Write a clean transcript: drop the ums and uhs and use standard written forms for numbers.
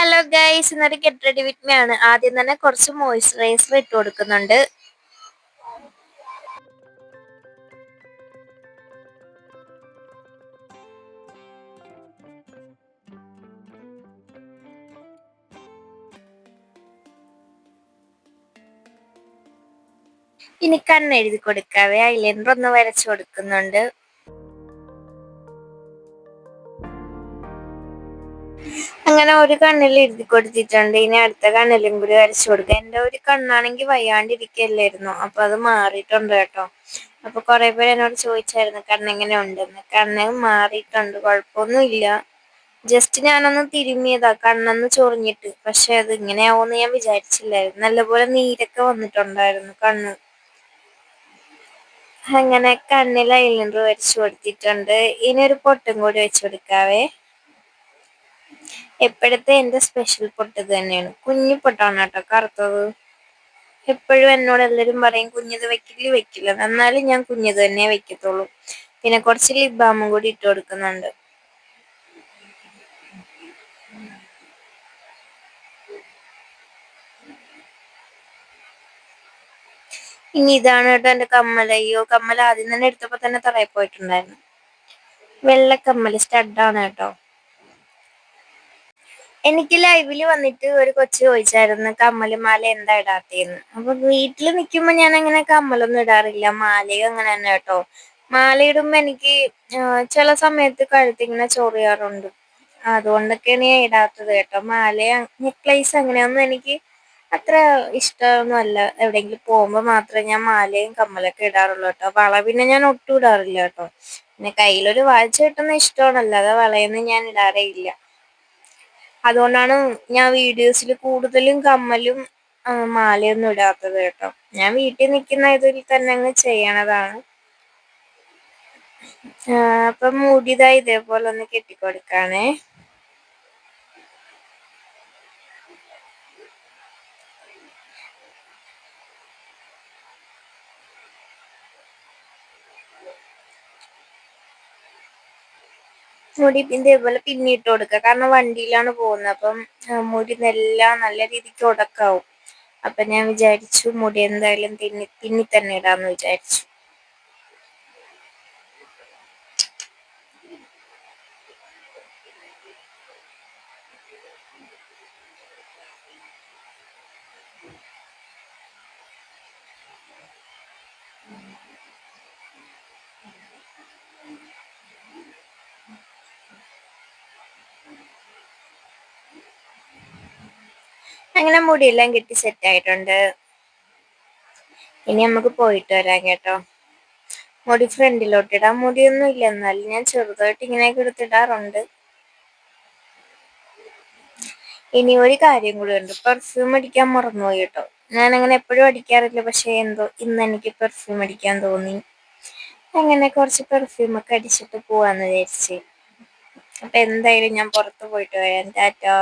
Hello guys, ഇന്നൊരു get ready with me ആണ്. ആദ്യം തന്നെ കുറച്ച് മോയ്സ്ചറൈസർ ഇട്ട് കൊടുക്കുന്നുണ്ട്. ഇനി കണ്ണെഴുതി കൊടുക്കാവേ, ഐലൈനർ ഒന്ന് വരച്ചു കൊടുക്കുന്നുണ്ട്. അങ്ങനെ ഒരു കണ്ണിൽ എഴുതി കൊടുത്തിട്ടുണ്ട്. ഇനി അടുത്ത കണ്ണിലും കൂടി വരച്ചു കൊടുക്കുക. എൻ്റെ ഒരു കണ്ണാണെങ്കിൽ വയ്യാണ്ടിരിക്കല്ലായിരുന്നു, അപ്പൊ അത് മാറിയിട്ടുണ്ട് കേട്ടോ. അപ്പൊ കുറെ പേര് എന്നോട് ചോദിച്ചായിരുന്നു കണ്ണെങ്ങനെ ഉണ്ടെന്ന്. കണ്ണ് മാറിയിട്ടുണ്ട്, കുഴപ്പമൊന്നും ഇല്ല. ജസ്റ്റ് ഞാനൊന്ന് തിരുമ്മിയതാ കണ്ണൊന്ന് ചൊറിഞ്ഞിട്ട്. പക്ഷെ അത് ഇങ്ങനെയാവുമെന്ന് ഞാൻ വിചാരിച്ചില്ലായിരുന്നു. നല്ലപോലെ നീരൊക്കെ വന്നിട്ടുണ്ടായിരുന്നു കണ്ണ്. അങ്ങനെ കണ്ണിൽ ഐലൈനർ വരച്ചു കൊടുത്തിട്ടുണ്ട്. ഇനി ഒരു പൊട്ടും കൂടി വെച്ചു കൊടുക്കാവേ. എപ്പോഴത്തെ എന്റെ സ്പെഷ്യൽ പൊട്ട് ഇത് തന്നെയാണ്. കുഞ്ഞു പൊട്ടാണ് കേട്ടോ, കറുത്തത്. എപ്പോഴും എന്നോട് എല്ലാവരും പറയും കുഞ്ഞത് വെക്കില്ല. എന്നാലും ഞാൻ കുഞ്ഞത് തന്നെ വെക്കത്തുള്ളൂ. പിന്നെ കുറച്ച് ലിപ് ബാമും കൂടി ഇട്ട് കൊടുക്കുന്നുണ്ട്. ഇനി ഇതാണ് കേട്ടോ എന്റെ കമ്മൽ. അയ്യോ, കമ്മൽ ആദ്യം തന്നെ എടുത്തപ്പോ തന്നെ തറയിൽ പോയിട്ടുണ്ടായിരുന്നു. വെള്ളക്കമ്മൽ സ്റ്റഡാണ് കേട്ടോ. എനിക്ക് ലൈവില് വന്നിട്ട് ഒരു കൊച്ചു ചോദിച്ചായിരുന്നു കമ്മല് മാല എന്താ ഇടാത്തേന്ന്. അപ്പൊ വീട്ടില് നിൽക്കുമ്പോ ഞാൻ അങ്ങനെ കമ്മലൊന്നും ഇടാറില്ല. മാലയും അങ്ങനെ തന്നെ കേട്ടോ. മാല ഇടുമ്പോ എനിക്ക് ചില സമയത്ത് കഴുത്തിങ്ങനെ ചൊറിയാറുണ്ട്. അതുകൊണ്ടൊക്കെയാണ് ഞാൻ ഇടാത്തത് കേട്ടോ. മാല നെക്ലേസ് അങ്ങനെയൊന്നും എനിക്ക് അത്ര ഇഷ്ടമൊന്നും അല്ല. എവിടെയെങ്കിലും പോകുമ്പോ മാത്രമേ ഞാൻ മാലയും കമ്മലൊക്കെ ഇടാറുള്ളൂ കേട്ടോ. വള പിന്നെ ഞാൻ ഒട്ടും ഇടാറില്ല കേട്ടോ. പിന്നെ കയ്യിലൊരു വാച്ച് കിട്ടുന്ന ഇഷ്ടമാണല്ലോ, അത് വളയൊന്നും ഞാൻ ഇടാറേ ഇല്ല. അതുകൊണ്ടാണ് ഞാൻ വീഡിയോസിൽ കൂടുതലും കമ്മലും മാലയൊന്നും ഇടാത്തത് കേട്ടോ. ഞാൻ വീട്ടിൽ നിൽക്കുന്ന ഇതിൽ തന്നെ അങ്ങ് ചെയ്യണതാണ്. അപ്പം മുടിതാ ഇതേപോലെ ഒന്ന് കെട്ടിക്കൊടുക്കാണേ. മുടി ഇതേപോലെ പിന്നിട്ട് കൊടുക്കുക. കാരണം വണ്ടിയിലാണ് പോകുന്നത്. അപ്പം മുടി നല്ല രീതിക്ക് ഉടക്കാവും. അപ്പൊ ഞാൻ വിചാരിച്ചു മുടി എന്തായാലും പിന്നി തന്നെ ഇടാന്ന് വിചാരിച്ചു. അങ്ങനെ മുടിയെല്ലാം കെട്ടി സെറ്റ് ആയിട്ടുണ്ട്. ഇനി നമുക്ക് പോയിട്ട് വരാം കേട്ടോ. മുടി ഫ്രണ്ടിലോട്ട് ഇടാൻ മുടിയൊന്നും ഇല്ല, എന്നാലും ഞാൻ ചെറുതായിട്ട് ഇങ്ങനെയൊക്കെ എടുത്തിടാറുണ്ട്. ഇനി ഒരു കാര്യം കൂടി ഉണ്ട്, പെർഫ്യൂം അടിക്കാൻ മറന്നുപോയി കേട്ടോ. ഞാൻ അങ്ങനെ എപ്പോഴും അടിക്കാറില്ല, പക്ഷെ എന്തോ ഇന്ന് എനിക്ക് പെർഫ്യൂം അടിക്കാൻ തോന്നി. അങ്ങനെ കുറച്ച് പെർഫ്യൂം ഒക്കെ അടിച്ചിട്ട് പോവാന്ന് വിചാരിച്ച്. അപ്പൊ എന്തായാലും ഞാൻ പുറത്ത് പോയിട്ട് വരാം. ടാറ്റാ.